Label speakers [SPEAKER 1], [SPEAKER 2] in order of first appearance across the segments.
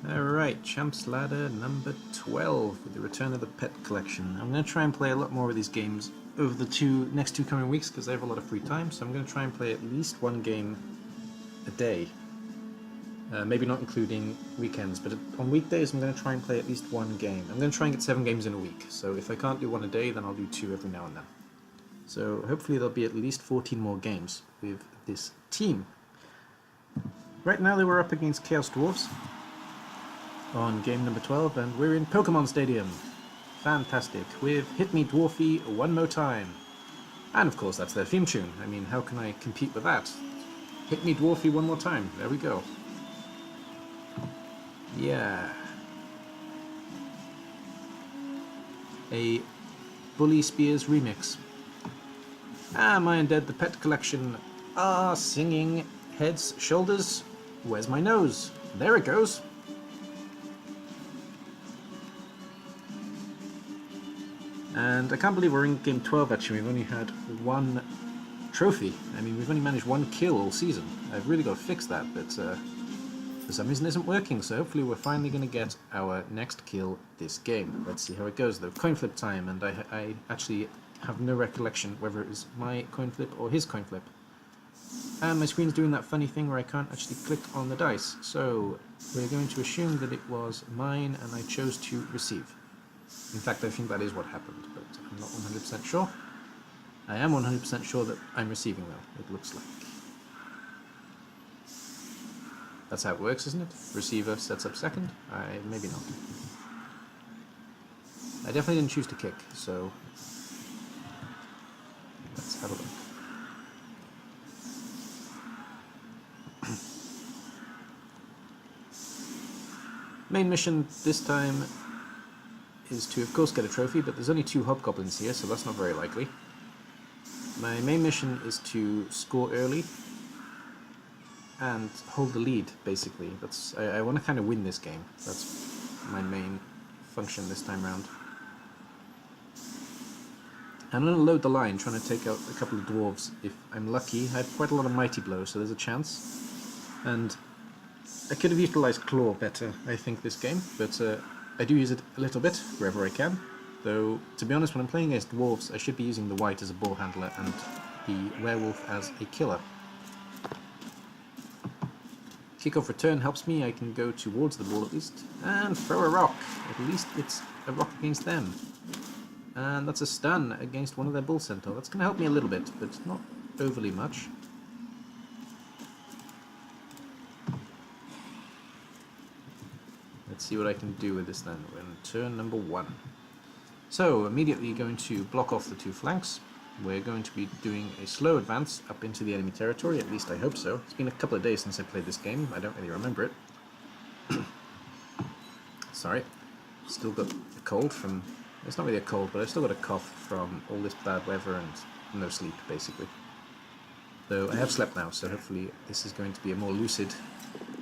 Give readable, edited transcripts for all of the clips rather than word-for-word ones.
[SPEAKER 1] Alright, Champs Ladder number 12 with the return of the pet collection. I'm going to try and play a lot more of these games over the next two coming weeks because I have a lot of free time, so I'm going to try and play at least one game a day. Maybe not including weekends, but on weekdays I'm going to try and play at least one game. I'm going to try and get 7 games in a week, so if I can't do one a day, then I'll do 2 every now and then. So hopefully there'll be at least 14 more games with this team. Right now they were up against Chaos Dwarfs on game number 12, and we're in Pokemon Stadium. Fantastic, with Hit Me Dwarfy One More Time. And of course that's their theme tune. I mean, how can I compete with that? Hit Me Dwarfy One More Time, there we go. Yeah. A Bully Spears remix. Ah, my Undead, the pet collection. Ah, singing. Heads, shoulders. Where's my nose? There it goes. And I can't believe we're in game 12 actually. We've only had 1 trophy. I mean, we've only managed 1 kill all season. I've really got to fix that, but for some reason it isn't working, so hopefully we're finally going to get our next kill this game. Let's see how it goes though. Coin flip time, and I actually have no recollection whether it was my coin flip or his coin flip. And my screen's doing that funny thing where I can't actually click on the dice, so we're going to assume that it was mine and I chose to receive. In fact, I think that is what happened, but I'm not 100% sure. I am 100% sure that I'm receiving though, it looks like. That's how it works, isn't it? Receiver sets up second? Maybe not. I definitely didn't choose to kick, so let's have a look. Main mission this time is to, of course, get a trophy, but there's only 2 hobgoblins here, so that's not very likely. My main mission is to score early and hold the lead, basically. I want to kind of win this game. That's my main function this time round. I'm going to load the line, trying to take out a couple of dwarves. If I'm lucky, I have quite a lot of mighty blows, so there's a chance. And I could have utilised Claw better, I think, this game, but I do use it a little bit, wherever I can. Though, to be honest, when I'm playing against dwarves, I should be using the white as a ball handler and the werewolf as a killer. Kickoff return helps me, I can go towards the ball at least, and throw a rock. At least it's a rock against them. And that's a stun against one of their bull centaur. That's going to help me a little bit, but not overly much. Let's see what I can do with this then. We're in turn number 1. So, immediately going to block off the 2 flanks. We're going to be doing a slow advance up into the enemy territory, at least I hope so. It's been a couple of days since I played this game, I don't really remember it. Sorry, still got a cold from... It's not really a cold, but I've still got a cough from all this bad weather and no sleep, basically. Though I have slept now, so hopefully this is going to be a more lucid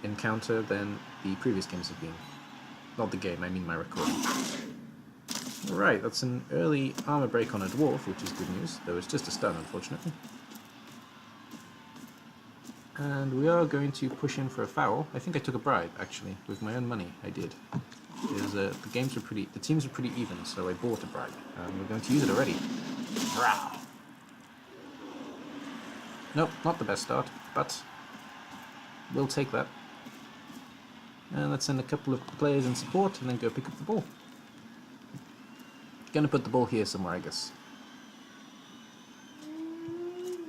[SPEAKER 1] encounter than the previous games have been. Not the game, I mean my recording. Right, that's an early armor break on a dwarf, which is good news, though it's just a stun, unfortunately. And we are going to push in for a foul. I think I took a bribe, actually, with my own money. I did. Because the teams were pretty even, so I bought a bribe, and we're going to use it already. Rah! Nope, not the best start, but we'll take that. And let's send a couple of players in support, and then go pick up the ball. Gonna put the ball here somewhere, I guess.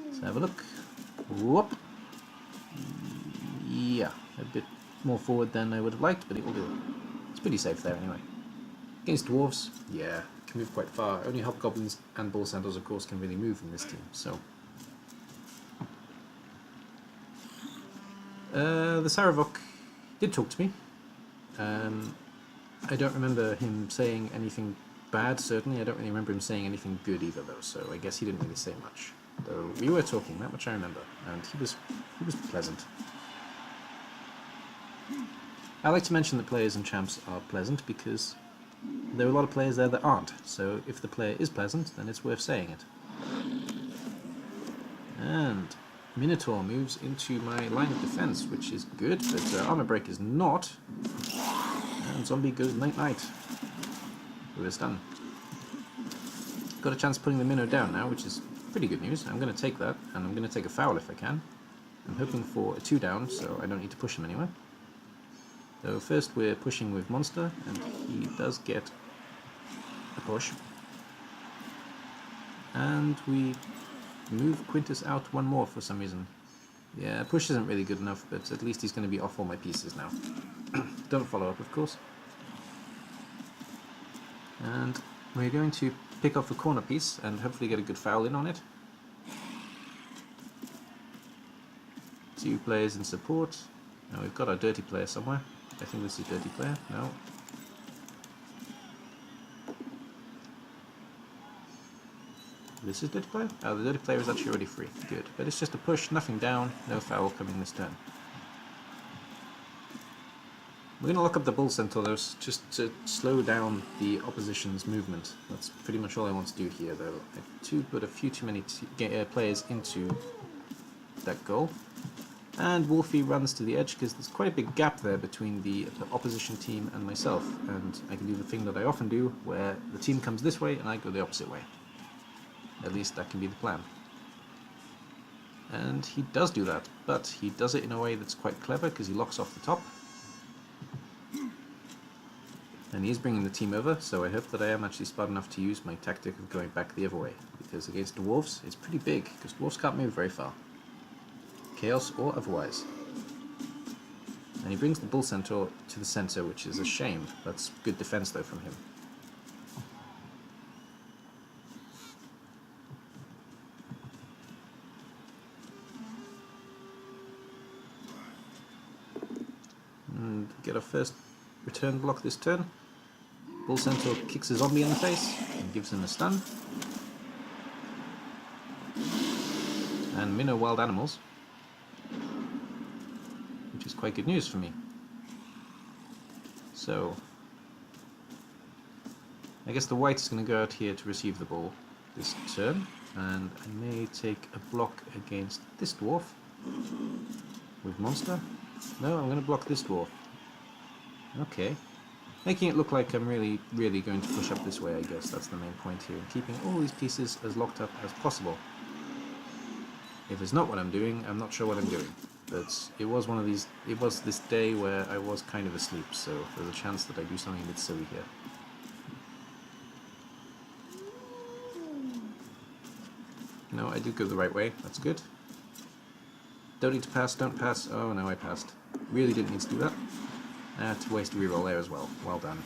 [SPEAKER 1] Let's have a look. Whoop! Yeah, a bit more forward than I would have liked, but it will do. It's pretty safe there anyway. Against dwarves, yeah, can move quite far. Only hobgoblins and bull centaurs, of course, can really move in this team, so... the Saravok did talk to me. I don't remember him saying anything bad, certainly. I don't really remember him saying anything good either, though, so I guess he didn't really say much. Though we were talking, that much I remember, and he was pleasant. I like to mention that players and champs are pleasant because there are a lot of players there that aren't, so if the player is pleasant, then it's worth saying it. And Minotaur moves into my line of defense, which is good, but Armor Break is not. And zombie goes night-night. With a stun. Got a chance putting the minnow down now, which is pretty good news. I'm going to take that, and I'm going to take a foul if I can. I'm hoping for a 2 down, so I don't need to push him anywhere. So first we're pushing with Monster, and he does get a push. And we move Quintus out 1 more for some reason. Yeah, push isn't really good enough, but at least he's going to be off all my pieces now. Don't follow up, of course. And we're going to pick off the corner piece and hopefully get a good foul in on it. 2 players in support. Now we've got our dirty player somewhere. I think this is dirty player. No. This is dirty player? Oh, the dirty player is actually already free. Good. But it's just a push, nothing down, no foul coming this turn. We're going to lock up the Bull Centaur though, just to slow down the opposition's movement. That's pretty much all I want to do here though. I put a few too many players into that goal. And Wolfie runs to the edge because there's quite a big gap there between the opposition team and myself. And I can do the thing that I often do, where the team comes this way and I go the opposite way. At least that can be the plan. And he does do that, but he does it in a way that's quite clever because he locks off the top. And he is bringing the team over, so I hope that I am actually smart enough to use my tactic of going back the other way. Because against Dwarfs, it's pretty big, because Dwarfs can't move very far. Chaos or otherwise. And he brings the Bull Centaur to the center, which is a shame. That's good defense though from him. And get our first return block this turn. Bull Centaur kicks a zombie in the face and gives him a stun. And minnow wild animals, which is quite good news for me. So, I guess the white is going to go out here to receive the ball this turn, and I may take a block against this dwarf with Monster. No, I'm going to block this dwarf. Okay. Making it look like I'm really going to push up this way, I guess. That's the main point here. And keeping all these pieces as locked up as possible. If it's not what I'm doing, I'm not sure what I'm doing. But it was one of these... It was this day where I was kind of asleep, so there's a chance that I do something a bit silly here. No, I did go the right way. That's good. Don't need to pass, don't pass. Oh, no, I passed. Really didn't need to do that. I had to waste a reroll there as well. Well done.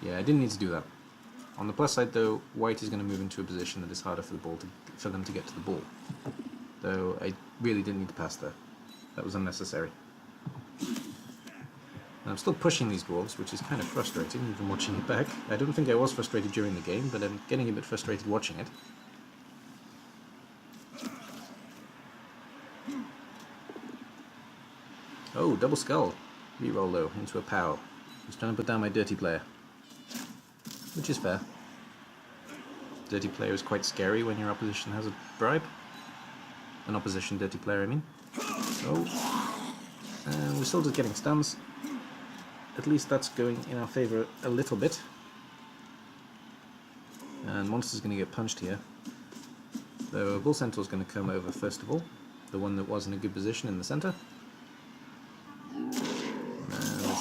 [SPEAKER 1] Yeah, I didn't need to do that. On the plus side, though, white is going to move into a position that is harder for them to get to the ball. Though I really didn't need to pass there. That was unnecessary. And I'm still pushing these dwarves, which is kind of frustrating, even watching it back. I don't think I was frustrated during the game, but I'm getting a bit frustrated watching it. Oh, double skull. Reroll though, into a POW. He's trying to put down my dirty player. Which is fair. Dirty player is quite scary when your opposition has a bribe. An opposition dirty player, I mean. Oh. And we're still just getting stuns. At least that's going in our favour a little bit. And Monster's going to get punched here. So Bull Centaur's going to come over first of all. The one that was in a good position in the centre.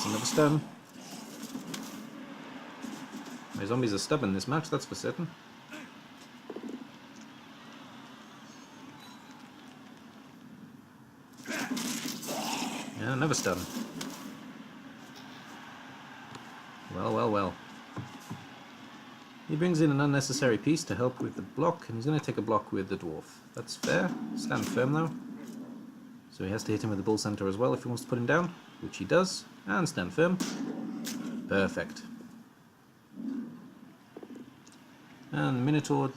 [SPEAKER 1] Another stun. My zombies are stubborn this match, that's for certain. Yeah, another stun. Well, well, well. He brings in an unnecessary piece to help with the block, and he's going to take a block with the dwarf. That's fair. Stand firm though. So he has to hit him with the Bull Centaur as well if he wants to put him down, which he does. And stand firm. Perfect. And Minotaur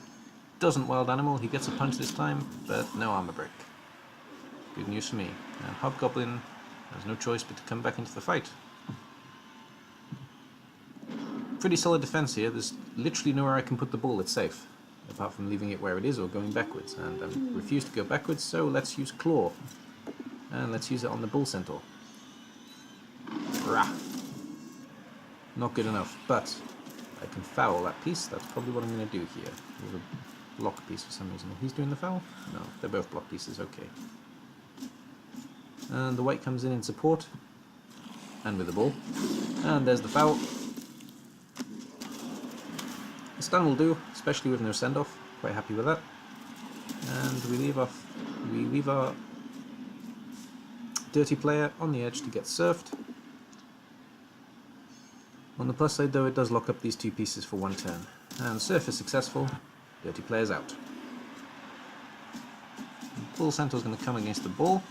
[SPEAKER 1] doesn't wild animal. He gets a punch this time, but no armor break. Good news for me. And Hobgoblin has no choice but to come back into the fight. Pretty solid defense here. There's literally nowhere I can put the ball that's safe, apart from leaving it where it is or going backwards. And I refuse to go backwards, so let's use Claw. And let's use it on the Bull Centaur. Rah. Not good enough, but I can foul that piece. That's probably what I'm going to do here. With a block piece for some reason. He's doing the foul? No, they're both block pieces, okay. And the white comes in support. And with the ball. And there's the foul. The stun will do, especially with no send-off. Quite happy with that. And we leave our dirty player on the edge to get surfed. On the plus side though, it does lock up these two pieces for one turn. And surf is successful, dirty player's out. Bull Centaur's going to come against the ball,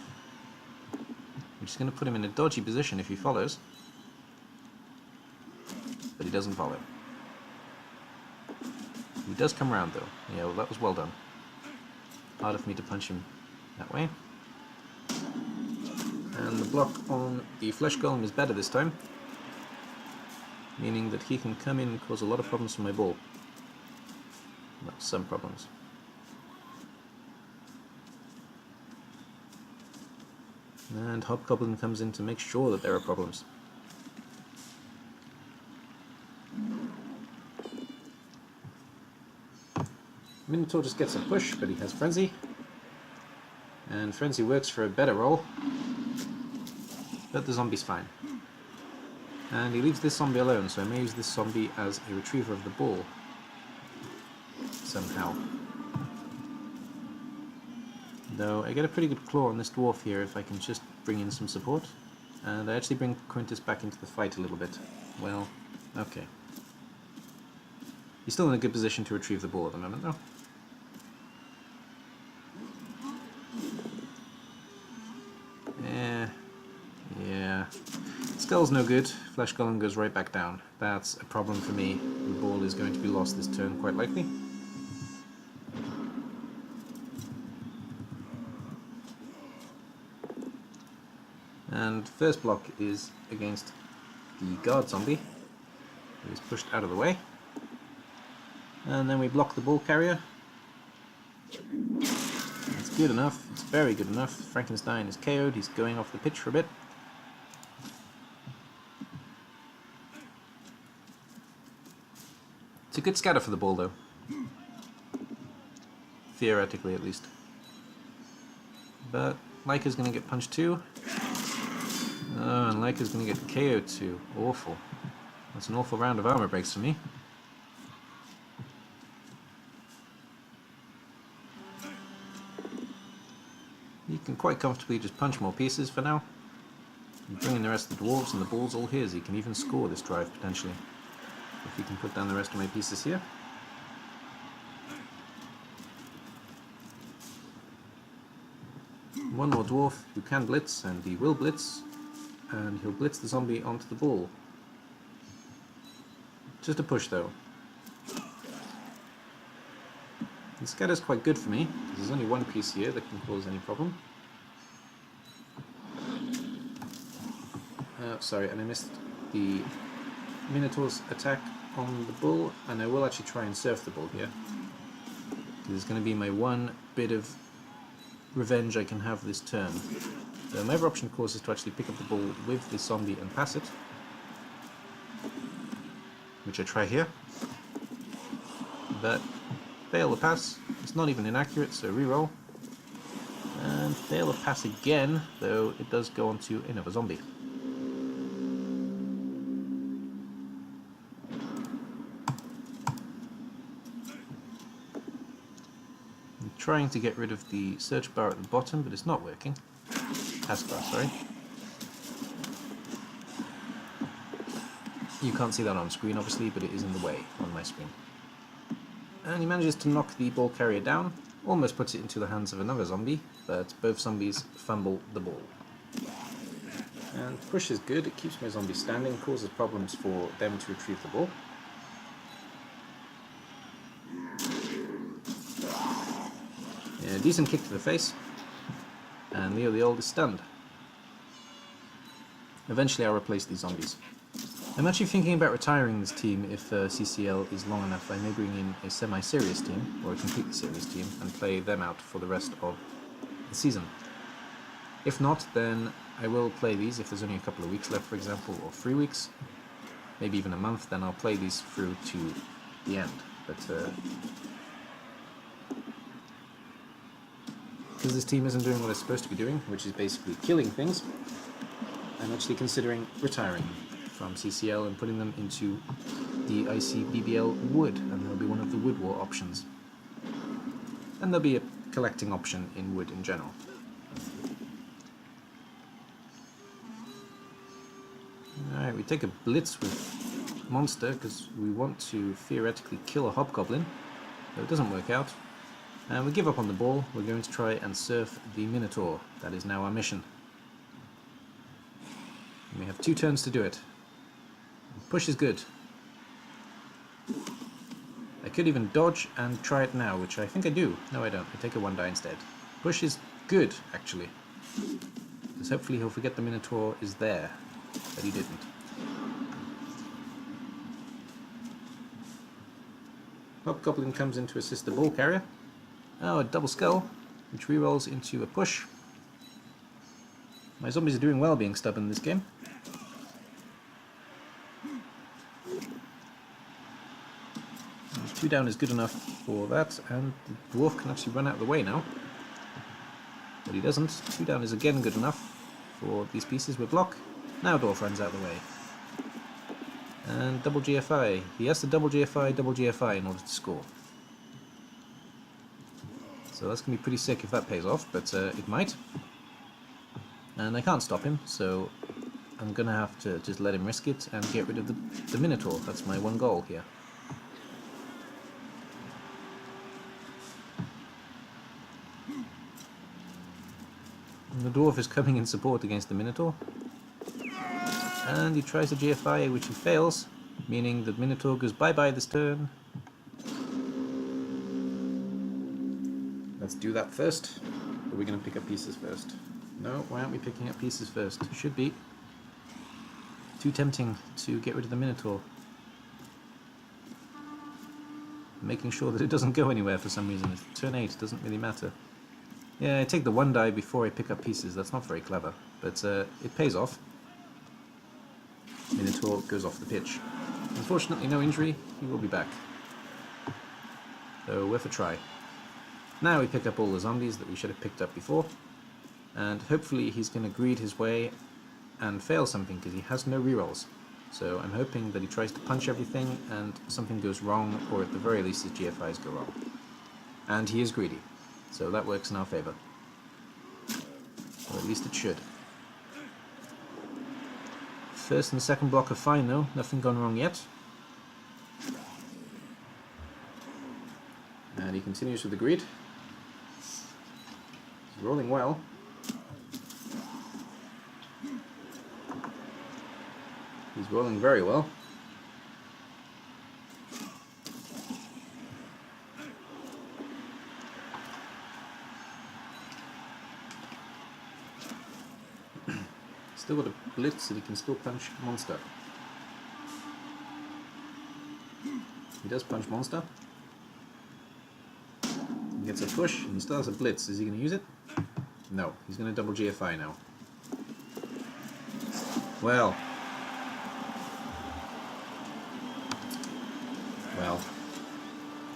[SPEAKER 1] which is going to put him in a dodgy position if he follows. But he doesn't follow. He does come around though. Yeah, well, that was well done. Harder for me to punch him that way. And the block on the Flesh Golem is better this time, meaning that he can come in and cause a lot of problems for my ball. Well, some problems. And Hobgoblin comes in to make sure that there are problems. Minotaur just gets a push, but he has Frenzy. And Frenzy works for a better roll. But the zombie's fine. And he leaves this zombie alone, so I may use this zombie as a retriever of the ball. Somehow. Though I get a pretty good claw on this dwarf here if I can just bring in some support. And I actually bring Quintus back into the fight a little bit. Well, okay. He's still in a good position to retrieve the ball at the moment, though. Yeah. Skull's no good. Flesh Golem goes right back down. That's a problem for me. The ball is going to be lost this turn, quite likely. And first block is against the guard zombie, who is pushed out of the way. And then we block the ball carrier. It's good enough. It's very good enough. Frankenstein is KO'd. He's going off the pitch for a bit. It's a good scatter for the ball, though. Theoretically, at least. But Leica's going to get punched too. Oh, and Leica's going to get KO'd too. Awful. That's an awful round of armor breaks for me. You can quite comfortably just punch more pieces for now. And bring in the rest of the dwarves, and the ball's all his. He can even score this drive, potentially. If he can put down the rest of my pieces here. One more dwarf who can blitz, and he will blitz. And he'll blitz the zombie onto the ball. Just a push, though. The scatter's quite good for me, because there's only one piece here that can cause any problem. Sorry, and I missed the Minotaur's attack on the bull, and I will actually try and surf the bull here. This is going to be my one bit of revenge I can have this turn. So my other option, of course, is to actually pick up the ball with the zombie and pass it, which I try here. But fail the pass. It's not even inaccurate, so reroll. And fail the pass again, though it does go onto another zombie. I'm trying to get rid of the search bar at the bottom, but it's not working. Taskbar, sorry. You can't see that on screen, obviously, but it is in the way on my screen. And he manages to knock the ball carrier down, almost puts it into the hands of another zombie, but both zombies fumble the ball. And push is good, it keeps my zombies standing, causes problems for them to retrieve the ball. Yeah, decent kick to the face, and Leo the Old is stunned. Eventually I'll replace these zombies. I'm actually thinking about retiring this team if CCL is long enough. I may bring in a semi-serious team, or a completely serious team, and play them out for the rest of the season. If not, then I will play these if there's only a couple of weeks left, for example, or 3 weeks. maybe even a month, then I'll play these through to the end. But because this team isn't doing what it's supposed to be doing, which is basically killing things, I'm actually considering retiring from CCL and putting them into the ICBBL Wood, and they'll be one of the Wood War options. And there'll be a collecting option in Wood in general. Alright, we take a blitz with Monster because we want to theoretically kill a Hobgoblin, though it doesn't work out. And we give up on the ball. We're going to try and surf the Minotaur. That is now our mission. And we have 2 turns to do it. Push is good. I could even dodge and try it now, which I think I do. No, I don't. I take a 1 die instead. Push is good, actually. Because hopefully he'll forget the Minotaur is there. But he didn't. Hobgoblin comes in to assist the ball carrier. Oh, a double skull, which rerolls into a push. My zombies are doing well being stubborn in this game. And 2 down is good enough for that, and the dwarf can actually run out of the way now. But he doesn't. 2 down is again good enough for these pieces with block. Now dwarf runs out of the way. And double GFI. He has to double GFI in order to score. So that's going to be pretty sick if that pays off, but it might. And I can't stop him, so I'm going to have to just let him risk it and get rid of the Minotaur. That's my 1 goal here. And the dwarf is coming in support against the Minotaur. And he tries the GFI, which he fails, meaning that Minotaur goes bye-bye this turn. Let's do that first. Or are we going to pick up pieces first? No, why aren't we picking up pieces first? Should be. Too tempting to get rid of the Minotaur. Making sure that it doesn't go anywhere for some reason. It's turn 8, doesn't really matter. Yeah, I take the 1 die before I pick up pieces. That's not very clever, but it pays off. Minotaur goes off the pitch. Unfortunately, no injury. He will be back. So, worth a try. Now we pick up all the zombies that we should have picked up before. And hopefully he's going to greed his way and fail something, because he has no rerolls. So I'm hoping that he tries to punch everything and something goes wrong, or at the very least his GFIs go wrong. And he is greedy. So that works in our favour. Or at least it should. First and second block are fine though, nothing gone wrong yet. And he continues with the greed. He's rolling well. He's rolling very well. Still got a blitz and he can still punch Monster. He does punch Monster. He gets a push and he still has a blitz. Is he going to use it? No. He's going to double GFI now. Well.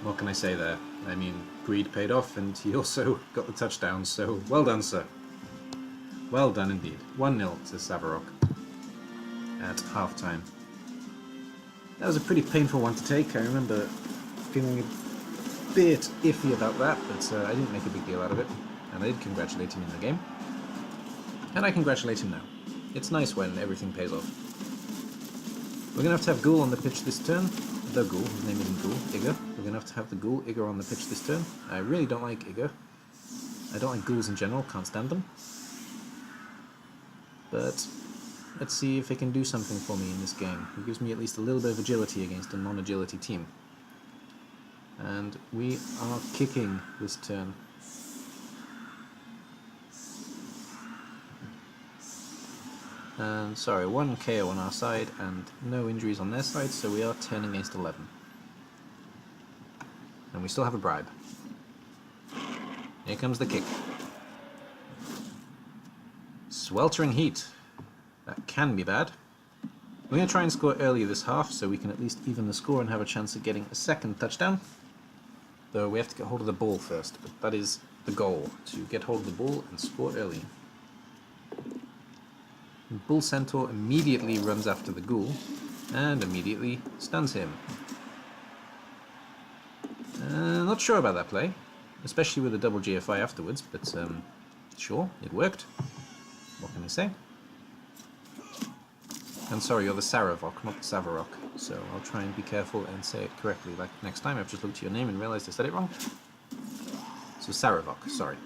[SPEAKER 1] What can I say there? I mean, greed paid off and he also got the touchdown, so well done, sir. Well done indeed. 1-0 to Savarok at half-time. That was a pretty painful one to take. I remember feeling a bit iffy about that, but I didn't make a big deal out of it. And I did congratulate him in the game. And I congratulate him now. It's nice when everything pays off. We're going to have Ghoul on the pitch this turn. The Ghoul, his name isn't Ghoul, Igor. We're going to have the Ghoul, Igor, on the pitch this turn. I really don't like Igor. I don't like ghouls in general, can't stand them. But let's see if it can do something for me in this game. It gives me at least a little bit of agility against a non-agility team. And we are kicking this turn. And sorry, 1 KO on our side and no injuries on their side, so we are 10 against 11. And we still have a bribe. Here comes the kick. Sweltering heat. That can be bad. We're going to try and score earlier this half, so we can at least even the score and have a chance of getting a second touchdown. Though we have to get hold of the ball first, but that is the goal, to get hold of the ball and score early. The Bull Centaur immediately runs after the ghoul, and immediately stuns him. Not sure about that play, especially with a double GFI afterwards, but sure, it worked. What can I say? And sorry, you're the Saravok, not the Savarok, so I'll try and be careful and say it correctly like next time. I've just looked at your name and realized I said it wrong. So Saravok, sorry.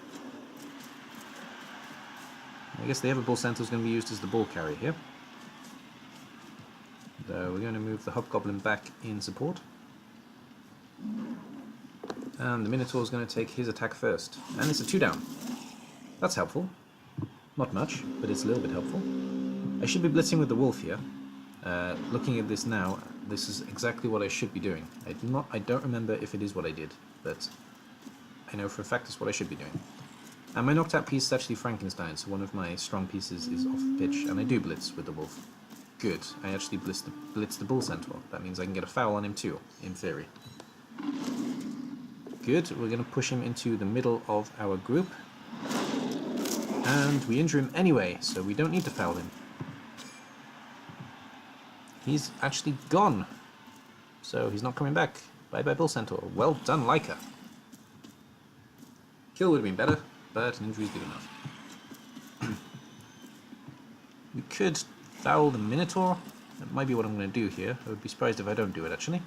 [SPEAKER 1] I guess the other Bull Centaur is going to be used as the ball carrier here. So we're going to move the Hobgoblin back in support. And the Minotaur is going to take his attack first. And it's a 2-down. That's helpful. Not much, but it's a little bit helpful. I should be blitzing with the wolf here. Looking at this now, this is exactly what I should be doing. I don't remember if it is what I did, but I know for a fact it's what I should be doing. And my knocked out piece is actually Frankenstein, so one of my strong pieces is off the pitch, and I do blitz with the wolf. Good, I actually blitz the Bull Centaur. That means I can get a foul on him too, in theory. Good, we're going to push him into the middle of our group. And we injure him anyway, so we don't need to foul him. He's actually gone, so he's not coming back. Bye-bye Bull Centaur. Well done, Leica. Kill would have been better, but an injury is good enough. We could foul the Minotaur. That might be what I'm going to do here. I would be surprised if I don't do it, actually.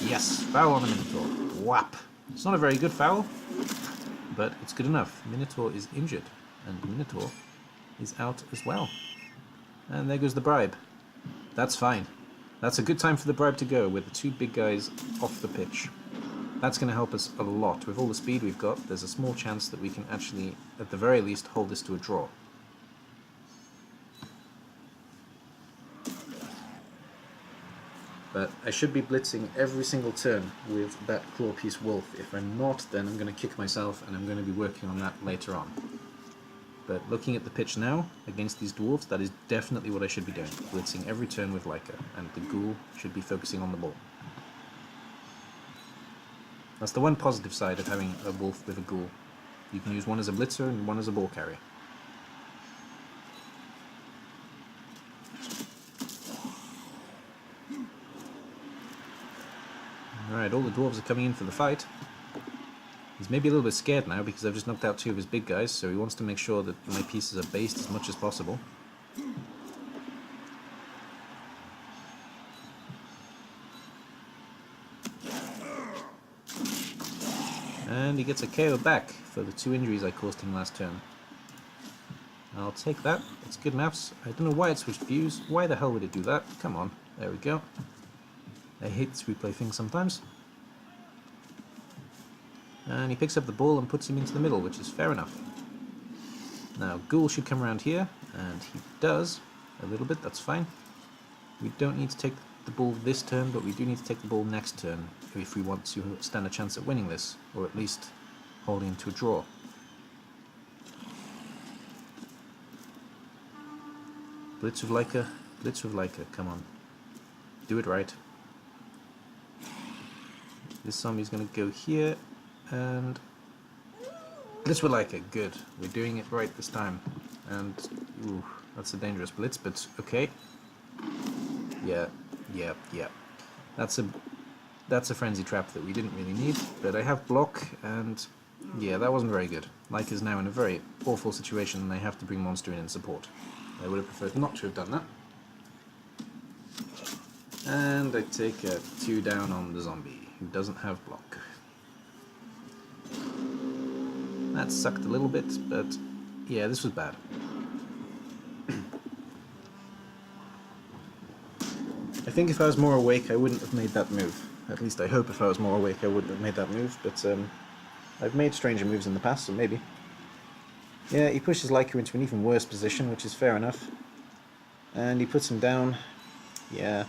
[SPEAKER 1] Yes, foul on the Minotaur. Whap! It's not a very good foul, but it's good enough. Minotaur is injured, and the Minotaur is out as well. And there goes the bribe. That's fine. That's a good time for the bribe to go, with the two big guys off the pitch. That's going to help us a lot. With all the speed we've got, there's a small chance that we can actually, at the very least, hold this to a draw. But I should be blitzing every single turn with that claw-piece wolf. If I'm not, then I'm going to kick myself, and I'm going to be working on that later on. But looking at the pitch now, against these dwarves, that is definitely what I should be doing. Blitzing every turn with Leica, and the ghoul should be focusing on the ball. That's the one positive side of having a wolf with a ghoul. You can use one as a blitzer and one as a ball carrier. Alright, all the dwarves are coming in for the fight. He's maybe a little bit scared now because I've just knocked out two of his big guys, so he wants to make sure that my pieces are based as much as possible. And he gets a KO back for the 2 injuries I caused him last turn. I'll take that. It's good maths. I don't know why it switched views. Why the hell would it do that? Come on. There we go. I hate this replay thing sometimes. And he picks up the ball and puts him into the middle, which is fair enough. Now, Ghoul should come around here, and he does. A little bit, that's fine. We don't need to take the ball this turn, but we do need to take the ball next turn if we want to stand a chance at winning this, or at least holding him to a draw. Blitz with Leica, come on. Do it right. This zombie's going to go here, and Blitz with Leica, good. We're doing it right this time. And, ooh, that's a dangerous blitz, but okay. Yeah. That's a frenzy trap that we didn't really need, but I have block, and yeah, that wasn't very good. Leica's now in a very awful situation, and I have to bring Monster in support. I would have preferred not to have done that. And I take a 2 down on the zombie, who doesn't have block. That sucked a little bit, but yeah, this was bad. I think if I was more awake, I wouldn't have made that move. At least I hope if I was more awake, I wouldn't have made that move, but I've made stranger moves in the past, so maybe. Yeah, he pushes Leica into an even worse position, which is fair enough. And he puts him down. Yeah.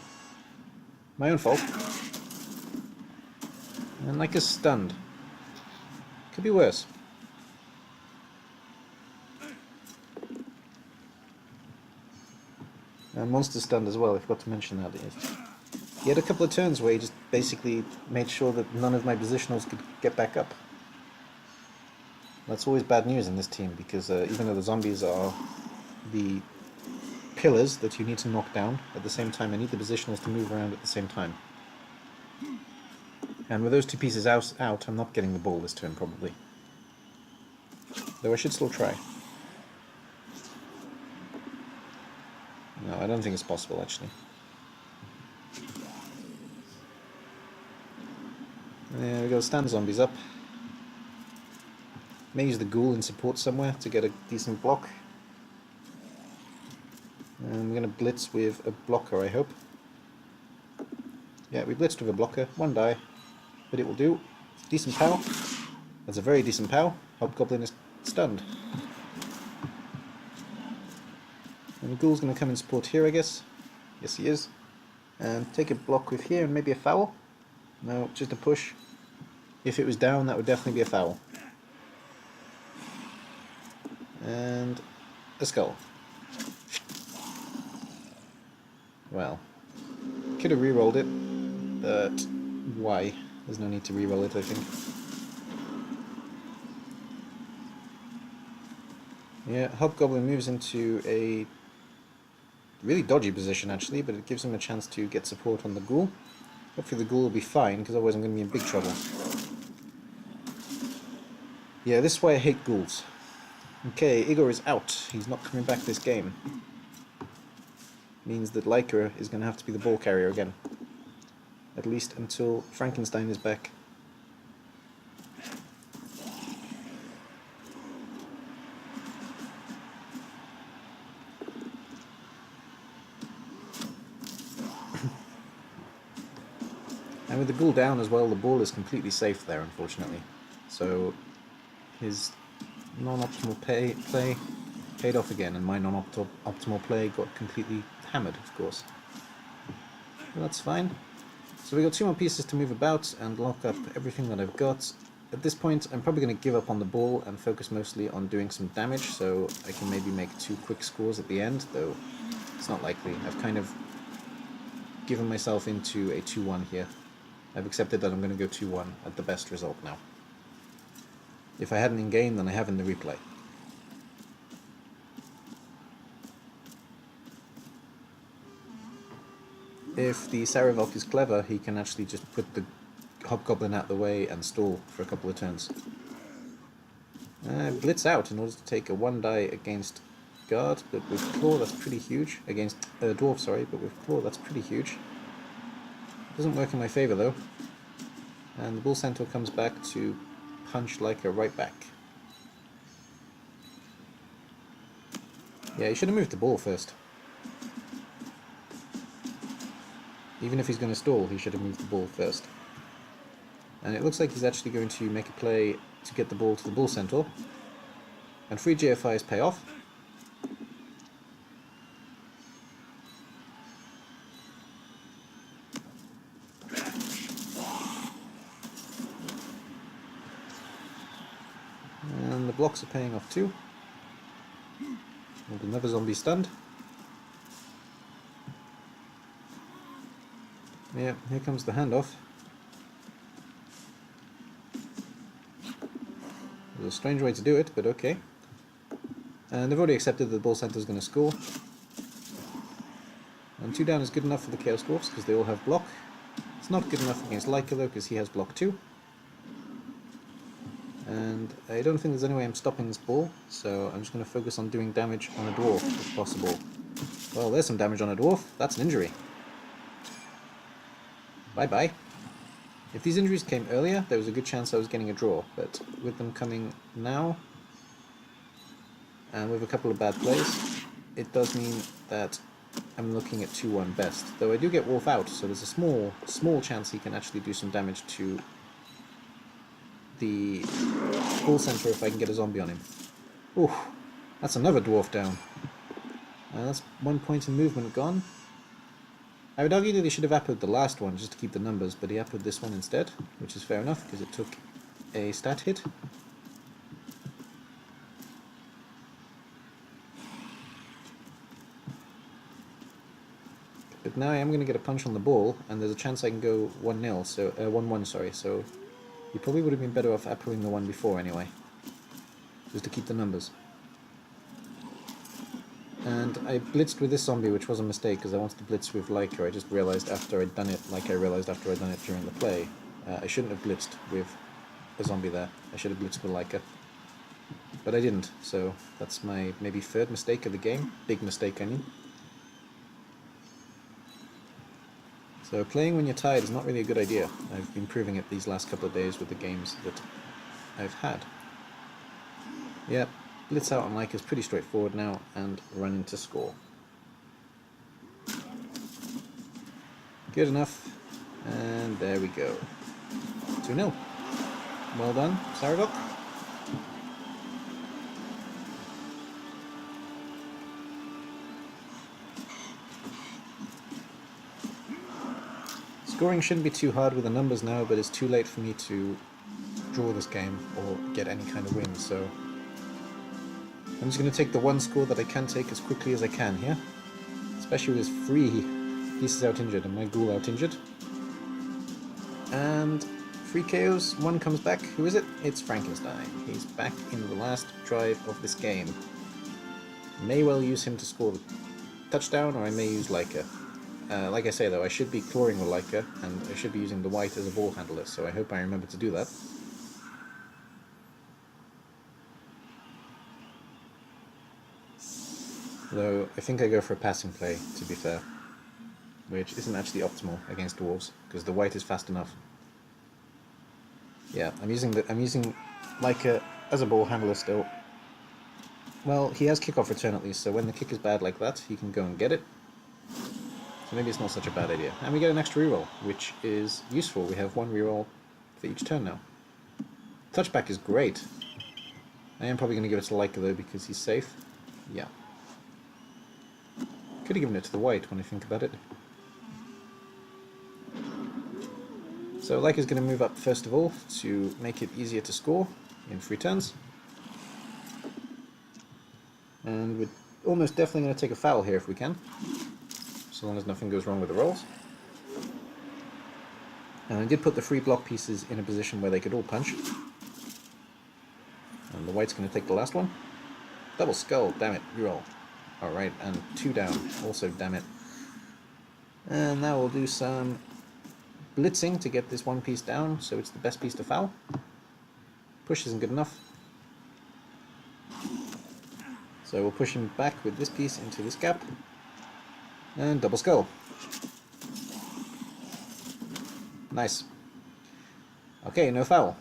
[SPEAKER 1] My own fault. And Leica's stunned. Could be worse. And monster stunned as well, I forgot to mention that. He had a couple of turns where he just basically made sure that none of my positionals could get back up. That's always bad news in this team, because even though the zombies are the pillars that you need to knock down, at the same time I need the positionals to move around at the same time. And with those two pieces out, I'm not getting the ball this turn, probably. Though I should still try. No, I don't think it's possible, actually. There we go, stand zombies up. May use the ghoul in support somewhere to get a decent block. And we're going to blitz with a blocker, I hope. Yeah, we blitzed with a blocker. One die. But it will do. Decent pow. That's a very decent pow. Hobgoblin is stunned. And the ghoul's going to come and support here, I guess. Yes, he is. And take a block with here and maybe a foul. No, just a push. If it was down, that would definitely be a foul. And a skull. Well, could have re-rolled it, but why? There's no need to re-roll it, I think. Yeah, Hobgoblin moves into a really dodgy position actually, but it gives him a chance to get support on the ghoul. Hopefully the ghoul will be fine, because otherwise I'm going to be in big trouble. Yeah, this is why I hate ghouls. Okay, Igor is out. He's not coming back this game. Means that Leica is going to have to be the ball carrier again. At least until Frankenstein is back. And with the ghoul down as well, the ball is completely safe there, unfortunately. So his non-optimal play paid off again, and my non-optimal play got completely hammered, of course. But that's fine. So we got 2 more pieces to move about and lock up everything that I've got. At this point, I'm probably going to give up on the ball and focus mostly on doing some damage, so I can maybe make 2 quick scores at the end, though it's not likely. I've kind of given myself into a 2-1 here. I've accepted that I'm going to go 2-1 at the best result now. If I hadn't in game, then I have in the replay. If the Saravelk is clever, he can actually just put the Hobgoblin out the way and stall for a couple of turns. Blitz out in order to take a 1 die against Guard, but with Claw that's pretty huge. Against Dwarf, sorry, but with Claw that's pretty huge. Doesn't work in my favour though. And the Bull Centaur comes back to punch like a right back. Yeah, he should have moved the ball first. Even if he's going to stall, he should have moved the ball first. And it looks like he's actually going to make a play to get the ball to the Bull Centaur. And 3 GFIs pay off. And the blocks are paying off too. And another zombie stunned. Yeah, here comes the handoff. It was a strange way to do it, but okay. And they've already accepted that the Bull Centaur is going to score. And 2 down is good enough for the Chaos Dwarfs, because they all have block. It's not good enough against Leica though, because he has block too. And I don't think there's any way I'm stopping this ball, so I'm just going to focus on doing damage on a dwarf if possible. Well, there's some damage on a dwarf. That's an injury. Bye-bye. If these injuries came earlier, there was a good chance I was getting a draw, but with them coming now, and with a couple of bad plays, it does mean that I'm looking at 2-1 best. Though I do get Wolf out, so there's a small chance he can actually do some damage to the Bull Centaur if I can get a zombie on him. Ooh, that's another dwarf down. That's 1 point in movement gone. I would argue that he should have appoed the last one just to keep the numbers, but he appoed this one instead, which is fair enough because it took a stat hit. But now I am going to get a punch on the ball, and there's a chance I can go 1-0, so 1-1, sorry. So you probably would have been better off approing the one before anyway, just to keep the numbers. And I blitzed with this zombie, which was a mistake, because I wanted to blitz with Leica. I just realized after I'd done it, like I realized after I'd done it during the play, I shouldn't have blitzed with a zombie there. I should have blitzed with Leica. But I didn't, so that's my maybe third mistake of the game. Big mistake, I mean. So playing when you're tired is not really a good idea. I've been proving it these last couple of days with the games that I've had. Yep, blitz out on Leica is pretty straightforward now, and run into score. Good enough, and there we go. 2-0. Well done, Saradok. Scoring shouldn't be too hard with the numbers now, but it's too late for me to draw this game or get any kind of win, so I'm just going to take the one score that I can take as quickly as I can here, especially with his 3 pieces out injured and my ghoul out injured. And 3 KOs, 1 comes back. Who is it? It's Frankenstein. He's back in the last drive of this game. May well use him to score the touchdown, or I may use Leica. Like I say though, I should be clawing with Leica, and I should be using the white as a ball handler, so I hope I remember to do that. Though, I think I go for a passing play, to be fair, which isn't actually optimal against dwarves, because the white is fast enough. Yeah, I'm using Leica as a ball handler still. Well, he has kickoff return at least, so when the kick is bad like that, he can go and get it. So maybe it's not such a bad idea. And we get an extra reroll, which is useful. We have 1 reroll for each turn now. Touchback is great. I am probably going to give it to Leica though, because he's safe. Yeah. Could have given it to the white when I think about it. So Leica's going to move up first of all to make it easier to score in 3 turns. And we're almost definitely going to take a foul here if we can, so long as nothing goes wrong with the rolls. And I did put the 3 block pieces in a position where they could all punch. And the white's going to take the last one. Double skull, damn it, reroll. Alright, and 2 down, also damn it. And now we'll do some blitzing to get this 1 piece down, so it's the best piece to foul. Push isn't good enough. So we'll push him back with this piece into this gap. And double skull. Nice. Okay, no foul.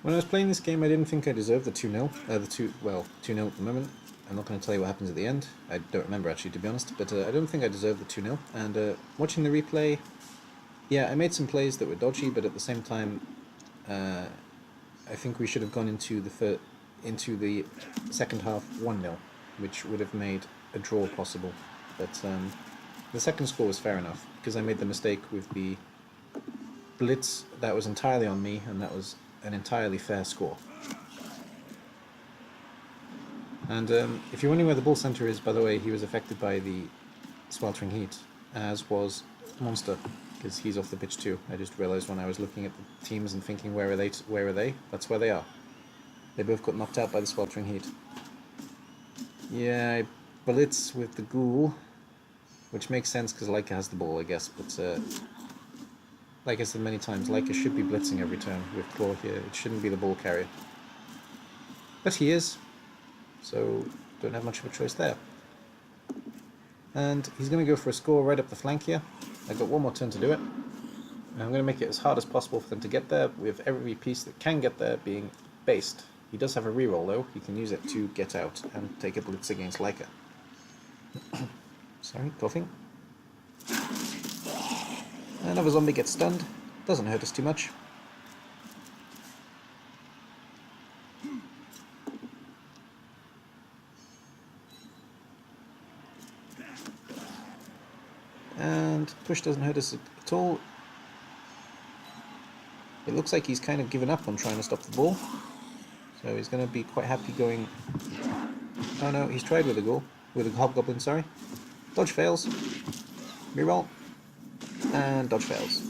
[SPEAKER 1] When I was playing this game, I didn't think I deserved the 2-0. 2-0 at the moment. I'm not going to tell you what happens at the end. I don't remember actually, to be honest, but I don't think I deserved the 2-0. And watching the replay, yeah, I made some plays that were dodgy, but at the same time, I think we should have gone into the second half 1-0, which would have made a draw possible. But the second score was fair enough, because I made the mistake with the blitz. That was entirely on me, and that was an entirely fair score. And if you're wondering where the ball center is, by the way, he was affected by the sweltering heat, as was Monster, because he's off the pitch too. I just realized when I was looking at the teams and thinking, where are they? Where are they? That's where they are. They both got knocked out by the sweltering heat. Yeah, I blitz with the ghoul, which makes sense because Leica has the ball, I guess, but like I said many times, Leica should be blitzing every turn with Claw here. It shouldn't be the ball carrier. But he is, so don't have much of a choice there. And he's going to go for a score right up the flank here. I've got 1 more turn to do it. And I'm going to make it as hard as possible for them to get there, with every piece that can get there being based. He does have a reroll though. He can use it to get out and take a blitz against Leica. Sorry, coughing. Another zombie gets stunned. Doesn't hurt us too much. And push doesn't hurt us at all. It looks like he's kind of given up on trying to stop the ball. So he's going to be quite happy going... Oh no, he's tried with a goal. With a hobgoblin, sorry. Dodge fails. Reroll. And dodge fails.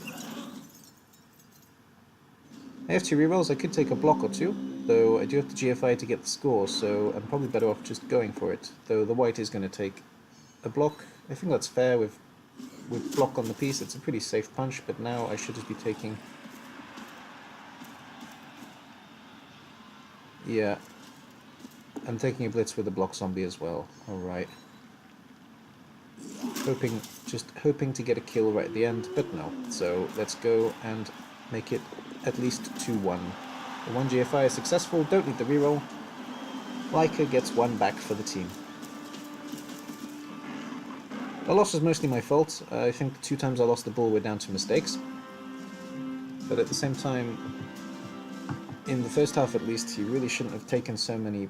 [SPEAKER 1] I have 2 rerolls. I could take a block or 2, though I do have the GFI to get the score, so I'm probably better off just going for it. Though the white is going to take a block. I think that's fair with block on the piece. It's a pretty safe punch, but now I should just be taking... Yeah. I'm taking a blitz with a block zombie as well. Alright. Just hoping to get a kill right at the end, but no. So let's go and make it at least 2-1. The 1 GFI is successful, don't need the reroll. Leica gets 1 back for the team. The loss was mostly my fault. I think the 2 times I lost the ball were down to mistakes. But at the same time, in the first half at least, he really shouldn't have taken so many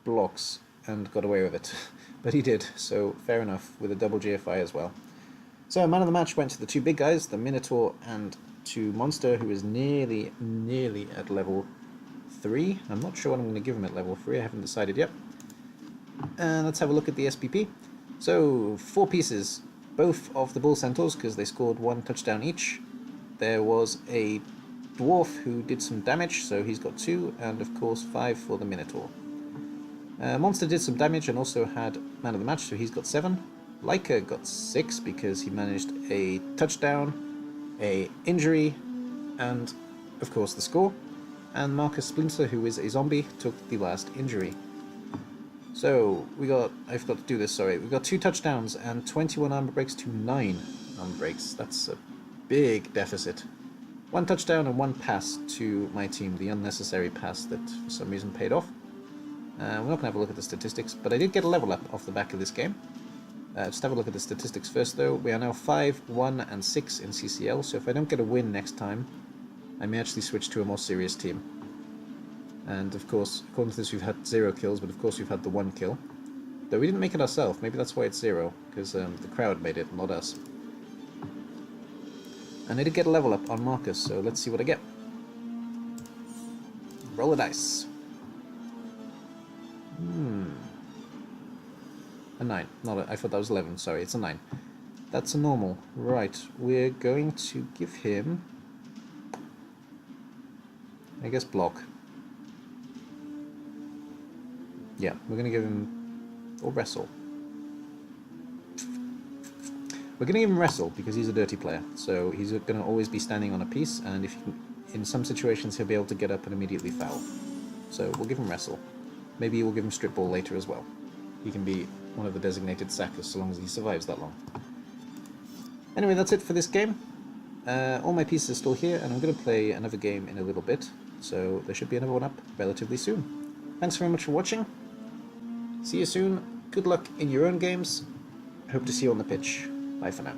[SPEAKER 1] blocks and got away with it. But he did, so fair enough, with a double GFI as well. So man of the match went to the 2 big guys, the Minotaur and to Monster, who is nearly at level 3. I'm not sure what I'm going to give him at level 3, I haven't decided yet. And let's have a look at the SPP. So, 4 pieces, both of the Bull Centaurs, because they scored 1 touchdown each. There was a Dwarf who did some damage, so he's got 2, and of course 5 for the Minotaur. Monster did some damage and also had man of the match, so he's got 7. Leica got 6 because he managed a touchdown, a injury, and of course the score. And Marcus Splinter, who is a zombie, took the last injury. So I forgot to do this, sorry. We got 2 touchdowns and 21 armor breaks to 9 armor breaks. That's a big deficit. 1 touchdown and 1 pass to my team, the unnecessary pass that for some reason paid off. We're not going to have a look at the statistics, but I did get a level up off the back of this game. Just have a look at the statistics first though. We are now 5, 1 and 6 in CCL, so if I don't get a win next time, I may actually switch to a more serious team. And of course, according to this we've had 0 kills, but of course we've had the 1 kill. Though we didn't make it ourselves, maybe that's why it's 0, because the crowd made it, not us. And I did get a level up on Marcus, so let's see what I get. Roll a dice. A 9. I thought that was 11, sorry, it's a 9. That's a normal. Right, we're going to give him... I guess block. Yeah, we're going to give him... or wrestle. We're going to give him wrestle because he's a dirty player, so he's going to always be standing on a piece, and if in some situations he'll be able to get up and immediately foul. So we'll give him wrestle. Maybe we'll give him strip ball later as well. He can be one of the designated sackers so long as he survives that long. Anyway, that's it for this game. All my pieces are still here, and I'm going to play another game in a little bit, so there should be another one up relatively soon. Thanks very much for watching. See you soon. Good luck in your own games. Hope to see you on the pitch. Bye for now.